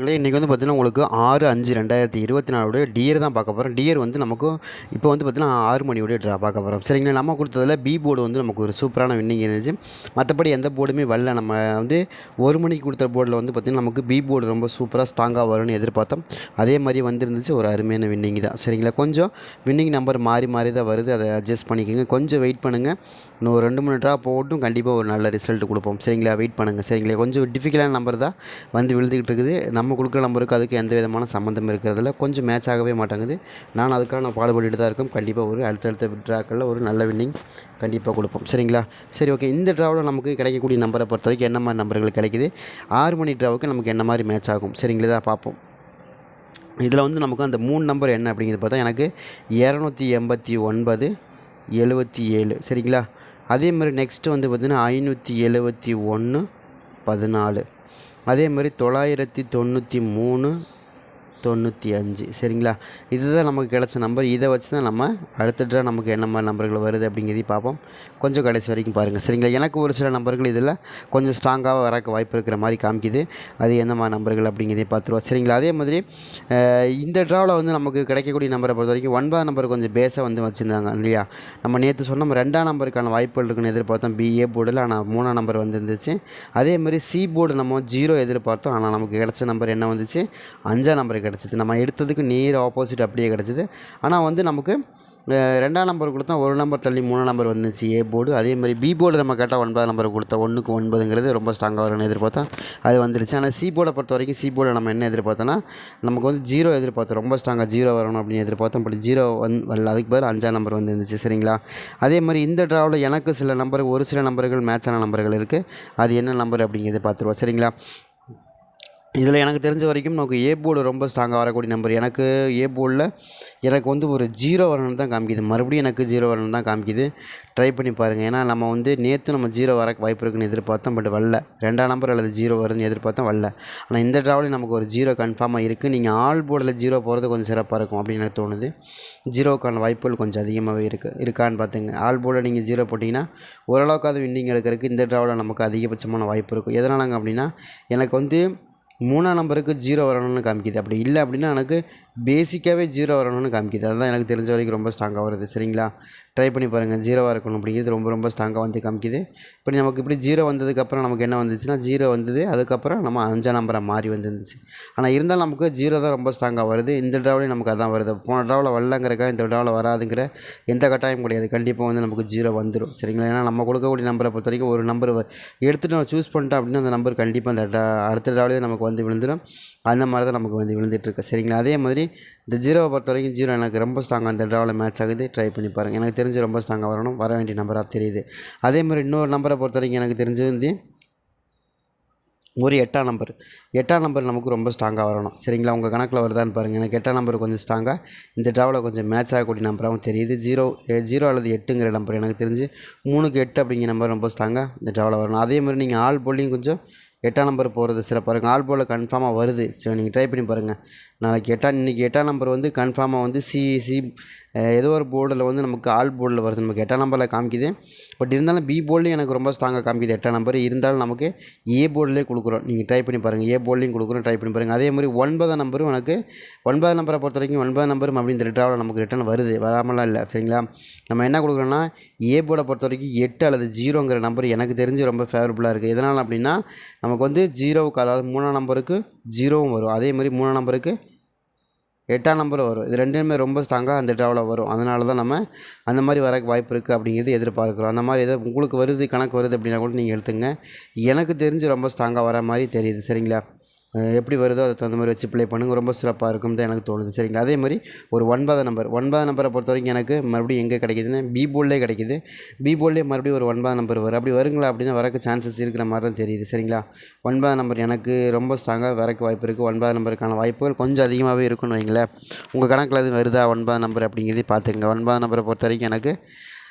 இன்றைக்கி வந்து பார்த்தீங்கன்னா உங்களுக்கு 6/5/2024 டியர் தான் பார்க்க போகிறோம். டியர் வந்து நமக்கு இப்போ வந்து பார்த்தீங்கன்னா 6 மணியோட ட்ரா பார்க்க போகிறோம். சரிங்களா, நம்ம கொடுத்ததில் பி போர்டு வந்து நமக்கு ஒரு சூப்பரான வின்னிங் இருந்துச்சு. மற்றபடி எந்த போர்டுமே வரல. நம்ம வந்து 1 மணிக்கு கொடுத்த போர்டில் வந்து பார்த்திங்கன்னா நமக்கு பி போர்டு ரொம்ப சூப்பராக ஸ்ட்ராங்காக வரும்னு எதிர்பார்த்தோம். அதே மாதிரி வந்துருந்துச்சு. ஒரு அருமையான வின்னிங் தான். சரிங்களா, கொஞ்சம் வின்னிங் நம்பர் மாறி மாறி தான் வருது. அதை அட்ஜஸ்ட் பண்ணிக்கோங்க. கொஞ்சம் வெயிட் பண்ணுங்கள். இன்னும் ஒரு 2-3 ட்ரா போட்டும் கண்டிப்பாக ஒரு நல்ல ரிசல்ட் கொடுப்போம். சரிங்களா, வெயிட் பண்ணுங்கள். சரிங்களா, கொஞ்சம் டிஃபிகல்ட்டான நம்பர் தான் வந்து விழுந்துக்கிட்டு இருக்குது. நம்ம கொடுக்குற நம்பருக்கு அதுக்கு எந்த விதமான சம்மந்தம் இருக்கிறதில்ல. கொஞ்சம் மேட்ச் ஆகவே மாட்டேங்குது. நான் அதுக்கான பாடுபட்டுட்டு தான் இருக்கேன். கண்டிப்பாக ஒரு அடுத்தடுத்த ட்ராக்களில் ஒரு நல்ல வின்னிங் கண்டிப்பாக கொடுப்போம். சரிங்களா, சரி, ஓகே. இந்த ட்ராவில் நமக்கு கிடைக்கக்கூடிய நம்பரை பொறுத்த வரைக்கும் என்ன மாதிரி நம்பர்கள் கிடைக்குது, 6 மணி ட்ராவுக்கு நமக்கு என்ன மாதிரி மேட்ச் ஆகும், சரிங்களா, பார்ப்போம். இதில் வந்து நமக்கு அந்த 3 நம்பர் என்ன அப்படிங்கிறது பார்த்தா எனக்கு 289 77. சரிங்களா, அதே மாதிரி நெக்ஸ்ட்டு வந்து பார்த்திங்கன்னா 571 14. அதே மாதிரி 993 95. சரிங்களா, இதுதான் நமக்கு கிடச்ச நம்பர். இதை வச்சு தான் நம்ம அடுத்த ட்ரா நமக்கு என்ன மாதிரி நம்பர்கள் வருது அப்படிங்கிறதையும் பார்ப்போம். கொஞ்சம் கடைசி வரைக்கும் பாருங்கள். சரிங்களா, எனக்கு ஒரு சில நம்பர்கள் இதில் கொஞ்சம் ஸ்ட்ராங்காக வரக்கு வாய்ப்பு இருக்கிற மாதிரி காமிக்குது. அது எந்த மாதிரி நம்பர்கள் அப்படிங்கிறதையும் பார்த்துருவோம். சரிங்களா, அதே மாதிரி இந்த ட்ராவில் வந்து நமக்கு கிடைக்கக்கூடிய நம்பரை பொறுத்த வரைக்கும் 9 நம்பர் கொஞ்சம் பேஸாக வந்து வச்சுருந்தாங்க இல்லையா. நம்ம நேற்று சொன்ன 2ஆம் நம்பருக்கான வாய்ப்புகள் இருக்குன்னு எதிர்பார்த்தோம் பிஏ போர்டில். ஆனால் 3ஆம் நம்பர் வந்துருந்துச்சு. அதே மாதிரி சி போர்டு நம்ம 0 எதிர்பார்த்தோம். ஆனால் நமக்கு கிடச்ச நம்பர் என்ன வந்துச்சு, 5ஆம் நம்பர் கிடச்சிது. நம்ம எடுத்ததுக்கு நேர் ஆப்போசிட் அப்படியே கிடச்சிது. ஆனால் வந்து நமக்கு 2ஆம் நம்பர் கொடுத்தா ஒரு நம்பர் தள்ளி 3ஆம் நம்பர் வந்துச்சு ஏ போர்டு. அதே மாதிரி பி போர்டு நம்ம கேட்டால் 9ஆம் நம்பர் கொடுத்தா 1க்கு 9ங்கிறது ரொம்ப ஸ்ட்ராங்காக வரும்னு எதிர்பார்த்தோம். அது வந்துருச்சு. ஆனால் சி போர்டை பொறுத்த வரைக்கும் சி போர்டை நம்ம என்ன எதிர்பார்த்தோன்னா நமக்கு வந்து 0 எதிர்பார்த்தோம். ரொம்ப ஸ்ட்ராங்காக 0 வரணும் அப்படின்னு எதிர்பார்த்தோம். பட் 0 வரல. அதுக்கு பதில் 5ஆம் நம்பர் வந்துருந்துச்சு. சரிங்களா, அதே மாதிரி இந்த ட்ராவில் எனக்கு சில நம்பர், ஒரு சில நம்பர்கள் மேட்சான நம்பர்கள் இருக்குது. அது என்ன நம்பர் அப்படிங்கிறத பார்த்துருவோம். சரிங்களா, இதில் எனக்கு தெரிஞ்ச வரைக்கும் நமக்கு ஏ போர்டு ரொம்ப ஸ்ட்ராங்காக வரக்கூடிய நம்பர். எனக்கு ஏ போர்டில் எனக்கு வந்து ஒரு 0 வரணும்னு தான் காமிக்குது. மறுபடியும் எனக்கு 0 வரணும்னு தான் காமிக்குது. ட்ரை பண்ணி பாருங்கள். ஏன்னா நம்ம வந்து நேற்று நம்ம 0 வர வாய்ப்பு இருக்குன்னு எதிர்பார்த்தோம். பட் வரல. 2ஆம் நம்பர் அல்லது 0 வருதுன்னு எதிர்பார்த்தோம், வரல. ஆனால் இந்த ட்ராவலையும் நமக்கு ஒரு 0 கன்ஃபார்மாக இருக்குது. நீங்கள் ஆல் போர்டில் 0 போகிறது கொஞ்சம் சிறப்பாக இருக்கும் அப்படின்னு எனக்கு தோணுது. 0க்கான வாய்ப்புகள் கொஞ்சம் அதிகமாகவே இருக்கான்னு பார்த்துங்க. ஆல் போர்டில் நீங்கள் 0 போட்டிங்கன்னா ஓரளவுக்காவது வின்னிங் எடுக்கிறதுக்கு இந்த ட்ராவில் நமக்கு அதிகபட்சமான வாய்ப்பு இருக்கும். எதனாலங்க அப்படின்னா எனக்கு வந்து 3ஆம் நம்பருக்கு 0 வரணும்னு காமிக்குது. அப்படி இல்லை அப்படின்னா எனக்கு பேசிக்காகவே 0 வரணும்னு காமிக்குது. அதுதான் எனக்கு தெரிஞ்ச வரைக்கும் ரொம்ப ஸ்ட்ராங்காக வருது. சரிங்களா, ட்ரை பண்ணி பாருங்கள். 0வாக இருக்கணும் அப்படிங்கிறது ரொம்ப ரொம்ப ஸ்ட்ராங்காக வந்து காமிக்குது. இப்படி நமக்கு இப்படி 0 வந்ததுக்கப்புறம் நமக்கு என்ன வந்துச்சுன்னா 0 வந்தது. அதுக்கப்புறம் நம்ம 5ஆம் நம்பராக மாறி வந்துருந்துச்சு. ஆனால் இருந்தாலும் நமக்கு 0 தான் ரொம்ப ஸ்ட்ராங்காக வருது. இந்த ட்ராவிலையும் நமக்கு அதான் வருது. போன ட்ராவில் வரலங்கிறக்கா இந்த ட்ராவில் வராதுங்கிற எந்த கட்டாயம் கிடையாது. கண்டிப்பாக வந்து நமக்கு 0 வந்துடும். சரிங்களா, ஏன்னா நம்ம கொடுக்கக்கூடிய நம்பரை பொறுத்த வரைக்கும் ஒரு நம்பர் எடுத்துகிட்டு நம்ம சூஸ் பண்ணிட்டோம் அப்படின்னா அந்த நம்பர் கண்டிப்பாக அந்த அடுத்த ட்ராவிலே நமக்கு வந்து விழுந்துடும். அந்த மாதிரி தான் நமக்கு வந்து விழுந்துட்டுருக்கு. சரிங்களா, அதே மாதிரி இந்த 0வை பொறுத்த வரைக்கும் 0 எனக்கு ரொம்ப ஸ்ட்ராங்காக அந்த ட்ராவில் மேட்ச் ஆகுது. ட்ரை பண்ணி பாருங்கள். எனக்கு தெரிஞ்சு ரொம்ப ஸ்ட்ராங்காக வரணும், வர வேண்டிய நம்பராக தெரியுது. அதே மாதிரி இன்னொரு நம்பரை பொறுத்த வரைக்கும் எனக்கு தெரிஞ்சது வந்து ஒரு 8ஆம் நம்பர். 8ஆம் நம்பர் நமக்கு ரொம்ப ஸ்ட்ராங்காக வரணும். சரிங்களா, உங்கள் கணக்கில் வருதான்னு பாருங்கள். எனக்கு 8ஆம் நம்பர் கொஞ்சம் ஸ்ட்ராங்காக இந்த ட்ராவில் கொஞ்சம் மேட்ச் ஆகக்கூடிய நம்பராகவும் தெரியுது. 0 அல்லது 8ங்கிற நம்பர் எனக்கு தெரிஞ்சு 3க்கு 8 அப்படிங்கிற நம்பர் ரொம்ப ஸ்ட்ராங்காக இந்த ட்ராவில் வரணும். அதே மாதிரி நீங்கள் ஆல் போலியும் கொஞ்சம் 8ஆம் நம்பர் போகிறது சிறப்பாக இருக்கும். ஆல் போலில் கன்ஃபார்மாக வருது. சரி, நீங்கள் ட்ரை பண்ணி பாருங்கள். நாளைக்கு இன்றைக்கி 8ஆம் நம்பர் வந்து கன்ஃபார்மாக வந்து சி ஏதோ ஒரு போர்டில் வந்து நமக்கு ஆல் போர்டில் வருது. நமக்கு 8ஆம் நம்பரில் காமிக்குது. பட் இருந்தாலும் பி போர்ட்லேயும் எனக்கு ரொம்ப ஸ்ட்ராங்காக காமிக்குது 8ஆம் நம்பர். இருந்தாலும் நமக்கு ஏ போர்டிலே கொடுக்குறோம். நீங்கள் ட்ரை பண்ணி பாருங்கள். ஏ போர்ட்லேயும் கொடுக்குறோம், ட்ரை பண்ணி பாருங்கள். அதே மாதிரி 9ஆம் நம்பரும் எனக்கு 9ஆம் நம்பரை பொறுத்த வரைக்கும் 9ஆம் நம்பரும் அப்படி இந்த ட்ராவில் நமக்கு ரிட்டர்ன் வருது, வராமலாம் இல்லை. சரிங்களா, நம்ம என்ன கொடுக்குறோன்னா ஏ போர்டை பொறுத்த வரைக்கும் 8 அல்லது 0ங்கிற நம்பர் எனக்கு தெரிஞ்சு ரொம்ப ஃபேவரபுளாக இருக்குது. எதனால் அப்படின்னா நமக்கு வந்து 0வுக்கு, அதாவது 3ஆம் நம்பருக்கு 0வும் வரும். அதே மாதிரி 3ஆம் நம்பருக்கு 8ஆம் நம்பர் வரும். இது ரெண்டுமே ரொம்ப ஸ்ட்ராங்காக அந்த ட்ராவில் வரும். அதனால தான் நம்ம அந்த மாதிரி வர வாய்ப்பு இருக்குது அப்படிங்கிறது எதிர்பார்க்குறோம். அந்த மாதிரி எதாவது உங்களுக்கு வருது, கணக்கு வருது அப்படின்னா கூட நீங்கள் எடுத்துங்க. எனக்கு தெரிஞ்சு ரொம்ப ஸ்ட்ராங்காக வர மாதிரி தெரியுது. சரிங்களா, எப்படி வருதோ அதுக்கு தகுந்த மாதிரி வச்சு ப்ளே பண்ணுங்கள். ரொம்ப சிறப்பாக இருக்கும் தான் எனக்கு தோணுது. சரிங்களா, அதே மாதிரி ஒரு 9ஆம் நம்பரை பொறுத்த வரைக்கும் எனக்கு மறுபடியும் எங்கே கிடைக்கிதுன்னா பி போர்டிலே கிடைக்கிது. பி போர்டிலே மறுபடியும் ஒரு 9ஆம் நம்பர் வரும். அப்படி வருங்களா அப்படின்னா வரக்கு சான்சஸ் இருக்கிற மாதிரி தான் தெரியுது. சரிங்களா, 9ஆம் நம்பர் எனக்கு ரொம்ப ஸ்ட்ராங்காக வரக்கு வாய்ப்பு இருக்குது. 9ஆம் நம்பருக்கான வாய்ப்புகள் கொஞ்சம் அதிகமாகவே இருக்குன்னு வைங்களேன். உங்கள் கணக்கில் அது வருதா 9ஆம் நம்பர் அப்படிங்கிறதே பார்த்துங்க. 9ஆம் நம்பரை பொறுத்த வரைக்கும் எனக்கு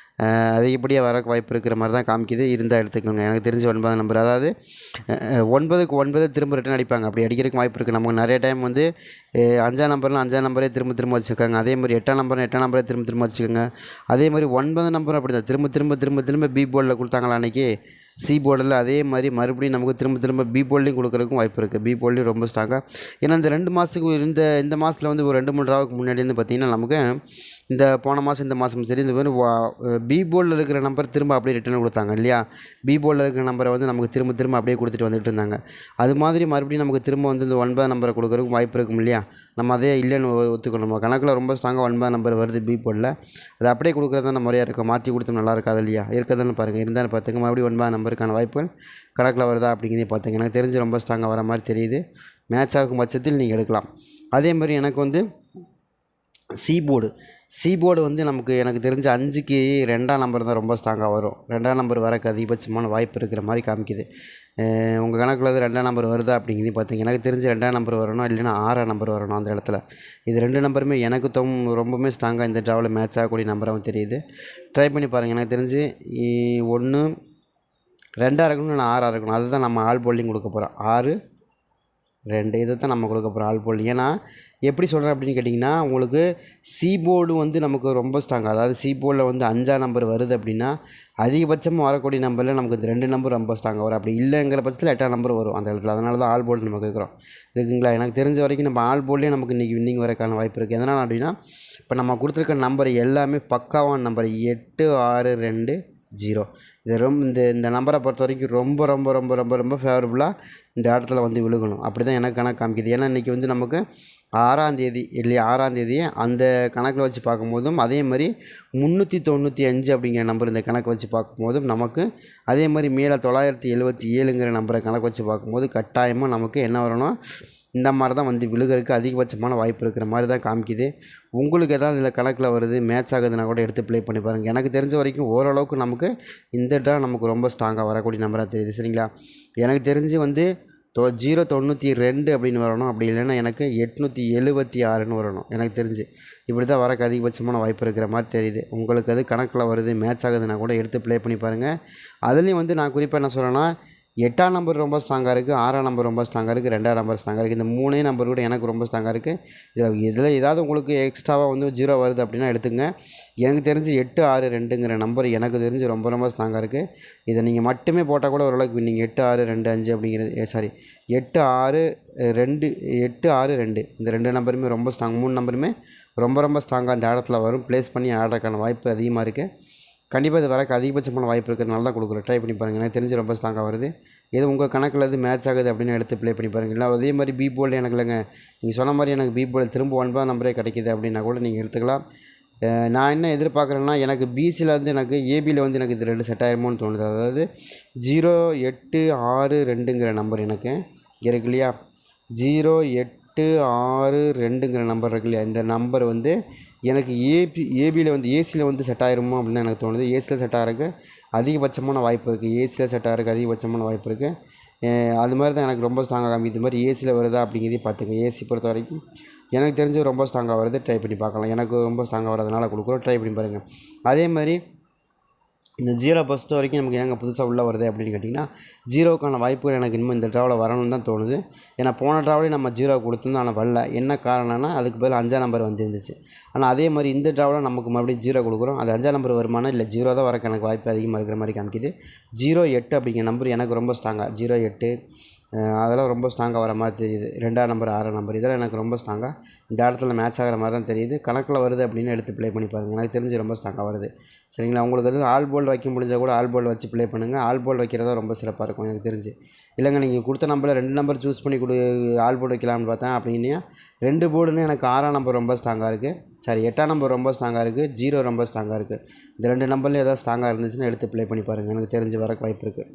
அதிகப்படியாக வர வாய்ப்பு இருக்கிற மாதிரி தான் காமிக்குது. இருந்தால் எடுத்துக்கோங்க. எனக்கு தெரிஞ்ச 9ஆம் நம்பர், அதாவது 9க்கு 9 திரும்ப ரிட்டன் அடிப்பாங்க. அப்படி அடிக்கிறதுக்கு வாய்ப்பு இருக்குது. நமக்கு நிறைய டைம் வந்து 5ஆம் நம்பர்லாம் 5ஆம் நம்பரே திரும்ப திரும்ப வச்சுருக்காங்க. அதே மாதிரி 8ஆம் நம்பர் 8ஆம் நம்பரே திரும்ப திரும்ப வச்சுக்கோங்க. அதே மாதிரி 9ஆம் நம்பர் அப்படி தான் திரும்ப திரும்ப திரும்ப திரும்ப பி போர்டில் கொடுத்தாங்களா அன்றைக்கி, சி போர்டில் அதே மாதிரி மறுபடியும் நமக்கு திரும்ப பி போர்ட்லேயும் கொடுக்குறதுக்கும் வாய்ப்பு இருக்குது. பி போர்ட்லேயும் ரொம்ப ஸ்ட்ராங்காக, ஏன்னா இந்த 2 மாதத்துக்கு இந்த மாதத்தில் வந்து ஒரு 2-3 ராவுக்கு முன்னாடி வந்து பார்த்திங்கன்னா நமக்கு இந்த போன மாதம் இந்த மாதமும் சரி இந்த மாதிரி பி போர்டில் இருக்கிற நம்பர் திரும்ப அப்படியே ரிட்டர்ன் கொடுத்தாங்க இல்லையா. பி போர்டில் இருக்கிற நம்பரை வந்து நமக்கு திரும்ப அப்படியே கொடுத்துட்டு வந்துட்டு இருந்தாங்க. அது மாதிரி மறுபடியும் நமக்கு திரும்ப வந்து இந்த 9 நம்பரை கொடுக்குறதுக்கு வாய்ப்பு இருக்கும் இல்லையா. நம்ம அதே இல்லைன்னு ஒத்துக்கணும். நம்ம கணக்கில் ரொம்ப ஸ்ட்ராங்காக 9 நம்பர் வருது பி போர்டில், அது அப்படியே கொடுக்குறது தான் முறையாக இருக்கும். மாற்றி கொடுத்தோம் நல்லா இருக்காது இல்லையா. இருக்கதானு பாருங்கள், இருந்தாலும் பார்த்துங்க. மறுபடியும் 9 நம்பருக்கான வாய்ப்புகள் கணக்கில் வருதா அப்படிங்கிறதையும் பார்த்துங்க. எனக்கு தெரிஞ்சு ரொம்ப ஸ்ட்ராங்காக வர மாதிரி தெரியுது. மேட்ச் ஆகும் பட்சத்தில் நீங்கள் எடுக்கலாம். அதே மாதிரி எனக்கு வந்து சி போர்டு வந்து எனக்கு தெரிஞ்ச 5க்கு 2ஆம் நம்பர் தான் ரொம்ப ஸ்ட்ராங்காக வரும். 2ஆம் நம்பர் வரக்கு அதிகபட்சமான வாய்ப்பு இருக்கிற மாதிரி காமிக்குது. உங்கள் கணக்கில் அது 2ஆம் நம்பர் வருதா அப்படிங்கிறதையும் பார்த்திங்க. எனக்கு தெரிஞ்சு 2ஆம் நம்பர் வரணும், இல்லைன்னா 6ஆம் நம்பர் வரணும் அந்த இடத்துல. இது 2 நம்பருமே எனக்கு ரொம்பவுமே ஸ்ட்ராங்காக இந்த ட்ராவில் மேட்ச் ஆகக்கூடிய நம்பராகவும் தெரியுது. ட்ரை பண்ணி பாருங்கள். எனக்கு தெரிஞ்சு 1 2ஆக இருக்கணும், இல்லைன்னா 6ஆக இருக்கணும். அதுதான் நம்ம ஆல் போல்டிங் கொடுக்க போகிறோம். 6 2 இதை தான் நம்ம கொடுக்க போகிறோம் ஆல் போல்டிங். ஏன்னா எப்படி சொல்கிறேன் அப்படின்னு கேட்டிங்கன்னா, உங்களுக்கு சி போர்டு வந்து நமக்கு ரொம்ப ஸ்ட்ராங்காக, அதாவது சி போர்டில் வந்து 5ஆம் நம்பர் வருது அப்படின்னா அதிகபட்சமாக வரக்கூடிய நம்பரில் நமக்கு இந்த 2 நம்பர் ரொம்ப ஸ்ட்ராங்காக வரும். அப்படி இல்லைங்கிற பட்சத்தில் 8ஆம் நம்பர் வரும் அந்த இடத்துல. அதனால தான் ஆல் போர்டு நம்ம கேட்குறோம். இருக்குங்களா. எனக்கு தெரிஞ்ச வரைக்கும் நம்ம ஆல் போர்ட்லேயே நமக்கு இன்றைக்கி வின்னிங் வரக்கான வாய்ப்பு இருக்குது. எதனால் அப்படின்னா, இப்போ நம்ம கொடுத்துருக்க நம்பர் எல்லாமே பக்காவான நம்பர் 8 6 2 0. இது இந்த நம்பரை பொறுத்த வரைக்கும் ரொம்ப ரொம்ப ரொம்ப ரொம்ப ரொம்ப ஃபேவரபுளாக இந்த இடத்துல வந்து விழுகணும். அப்படி தான் எனக்கு கணக்கு காமிக்குது. ஏன்னா இன்றைக்கி வந்து நமக்கு 6ஆம் தேதி இல்லையா. 6ஆம் தேதியை அந்த கணக்கில் வச்சு பார்க்கும்போதும், அதே மாதிரி 395 அப்படிங்கிற நம்பர் இந்த கணக்கு வச்சு பார்க்கும்போதும் நமக்கு அதே மாதிரி மேலே 977ங்கிற நம்பரை கணக்கு வச்சு பார்க்கும்போது கட்டாயமாக நமக்கு என்ன வரணும், இந்த மாதிரி தான் வந்து விழுகிறதுக்கு அதிகபட்சமான வாய்ப்பு இருக்கிற மாதிரி தான் காமிக்குது. உங்களுக்கு எதாவது இதில் கணக்கில் வருது மேட்ச் ஆகுதுன்னா கூட எடுத்து ப்ளே பண்ணி பாருங்கள். எனக்கு தெரிஞ்ச வரைக்கும் ஓரளவுக்கு நமக்கு இந்த ட்ரா நமக்கு ரொம்ப ஸ்ட்ராங்காக வரக்கூடிய நம்பராக தெரியுது. சரிங்களா. எனக்கு தெரிஞ்சு வந்து 092 அப்படின்னு வரணும். அப்படி இல்லைன்னா எனக்கு 876ன்னு வரணும். எனக்கு தெரிஞ்சு இப்படி தான் வரக்கு அதிகபட்சமான வாய்ப்பு இருக்கிற மாதிரி தெரியுது. உங்களுக்கு அது கணக்கில் வருது மேட்ச் ஆகுதுன்னா கூட எடுத்து ப்ளே பண்ணி பாருங்கள். அதுலேயும் வந்து நான் குறிப்பாக என்ன சொல்கிறேன்னா, 8ஆம் நம்பர் ரொம்ப ஸ்ட்ராங்காக இருக்குது, 6ஆம் நம்பர் ரொம்ப ஸ்ட்ராங்காக இருக்குது, 2ஆம் நம்பர் ஸ்ட்ராங்காக இருக்குது. இந்த 3 நம்பர் கூட எனக்கு ரொம்ப ஸ்ட்ராங்காக இருக்குது. இதில் ஏதாவது உங்களுக்கு எக்ஸ்ட்ராவாக வந்து 0 வருது அப்படின்னா எடுத்துங்க. எனக்கு தெரிஞ்சு 8 6 2ங்கிற நம்பர் எனக்கு தெரிஞ்சு ரொம்ப ரொம்ப ஸ்ட்ராங்காக இருக்குது. இதை நீங்கள் மட்டுமே போட்டால் கூட ஓரளவுக்கு நீங்கள் 8 6 2 5 அப்படிங்கிறது 8 6 2 8 6 2 இந்த 2 நம்பருமே ரொம்ப ஸ்ட்ராங். 3 நம்பருமே ரொம்ப ரொம்ப ஸ்ட்ராங்காக இந்த இடத்துல வரும். ப்ளேஸ் பண்ணி ஆடுறதுக்கான வாய்ப்பு அதிகமாக இருக்குது. கண்டிப்பாக இது வரக்கு அதிகபட்சமான வாய்ப்பு இருக்கிறதுனால தான் கொடுக்குறோம். ட்ரை பண்ணி பாருங்கள். எனக்கு தெரிஞ்சு ரொம்ப ஸ்ட்ராங்காக வருது. இது உங்கள் கணக்கில் இது மேட்ச் ஆகுது அப்படின்னு எடுத்து ப்ளே பண்ணி பாருங்கள். இல்லை அதே மாதிரி பி போர்டில் எனக்கு இல்லைங்க, நீங்கள் சொன்ன மாதிரி எனக்கு பி போர்டில் திரும்ப 9 நம்பரே கிடைக்கிது அப்படின்னா கூட நீங்கள் எடுத்துக்கலாம். நான் என்ன எதிர்பார்க்குறேன்னா, எனக்கு பிசியில் வந்து எனக்கு ஏபியில் வந்து எனக்கு இது 2 செட் ஆயிருமோன்னு தோணுது. அதாவது 0 8 6 2ங்கிற நம்பர் எனக்கு இருக்கு இல்லையா. 0 8 6 2ங்கிற நம்பர் இருக்கு இல்லையா. இந்த நம்பர் வந்து எனக்கு ஏபியில் வந்து ஏசியில் வந்து செட் ஆயிருமோ அப்படின்னு தான் எனக்கு தோணுது. ஏசியில் செட் ஆகிறதுக்கு அதிகபட்சமான வாய்ப்பு இருக்குது. ஏசியில் செட் ஆகிறதுக்கு அதிகபட்சமான வாய்ப்பு இருக்குது. அது மாதிரி தான் எனக்கு ரொம்ப ஸ்ட்ராங்காக காமிக்குது. இது மாதிரி ஏசியில் வருதா அப்படிங்கிறதையும் பார்த்துங்க. ஏசி பொறுத்த வரைக்கும் எனக்கு தெரிஞ்சு ரொம்ப ஸ்ட்ராங்காக வருது. ட்ரை பண்ணி பார்க்கலாம். எனக்கு ரொம்ப ஸ்ட்ராங்காக வரதுனால கொடுக்குறோம். ட்ரை பண்ணி பாருங்கள். அதே மாதிரி இந்த 0 பொறுத்த வரைக்கும் நமக்கு ஏங்க புதுசாக உள்ளே வருது அப்படின்னு கேட்டிங்கன்னா, 0க்கான வாய்ப்புகள் எனக்கு இன்னும் இந்த ட்ராவில் வரணும்னு தான் தோணுது. ஏன்னா போன ட்ராவிலே நம்ம 0 கொடுத்துருந்தோம், ஆனால் வரல. என்ன காரணம்னா அதுக்கு பதில் 5ஆம் நம்பர் வந்துருந்துச்சு. ஆனால் அதே மாதிரி இந்த ட்ராவில் நமக்கு மறுபடியும் 0 கொடுக்குறோம். அது 5ஆம் நம்பர் வருமானா இல்லை 0 தான் வரக்கு எனக்கு வாய்ப்பு அதிகமாக இருக்கிற மாதிரி காமிக்குது. 0 8 அப்படிங்கிற நம்பர் எனக்கு ரொம்ப ஸ்ட்ராங்காக 0 8 அதெல்லாம் ரொம்ப ஸ்ட்ராங்காக வர மாதிரி தெரியுது. 2ஆம் நம்பர் 6ஆம் நம்பர் இதெல்லாம் எனக்கு ரொம்ப ஸ்ட்ராங்காக இந்த இடத்துல மேட்ச் ஆகிற மாதிரி தான் தெரியுது. கணக்கில் வருது அப்படின்னு எடுத்து ப்ளே பண்ணி பாருங்கள். எனக்கு தெரிஞ்சு ரொம்ப ஸ்ட்ராங்காக வருது. சரிங்களா. உங்களுக்கு வந்து ஆல் போல்டு வைக்க முடிஞ்சால் கூட ஆல் போல்டு வச்சு ப்ளே பண்ணுங்கள். ஆல் போல்டு வைக்கிறதா ரொம்ப சிறப்பாக இருக்கும் எனக்கு தெரிஞ்சு. இல்லைங்க நீங்கள் கொடுத்த நம்பரில் 2 நம்பர் சூஸ் பண்ணி ஆல் போர்டு வைக்கலாம்னு பார்த்தேன் அப்படின்னா 2 போர்டுன்னு எனக்கு 6ஆம் நம்பர் ரொம்ப ஸ்ட்ராங்காக இருக்குது. 8ஆம் நம்பர் ரொம்ப ஸ்ட்ராங்காக இருக்குது. 0 ரொம்ப ஸ்ட்ராங்காக இருக்குது. இந்த 2 நம்பர்லேயும் ஏதாவது ஸ்ட்ராங்காக இருந்துச்சுன்னா எடுத்து ப்ளே பண்ணி பாருங்கள். எனக்கு தெரிஞ்சு வரக்கு வாய்ப்பு இருக்குது.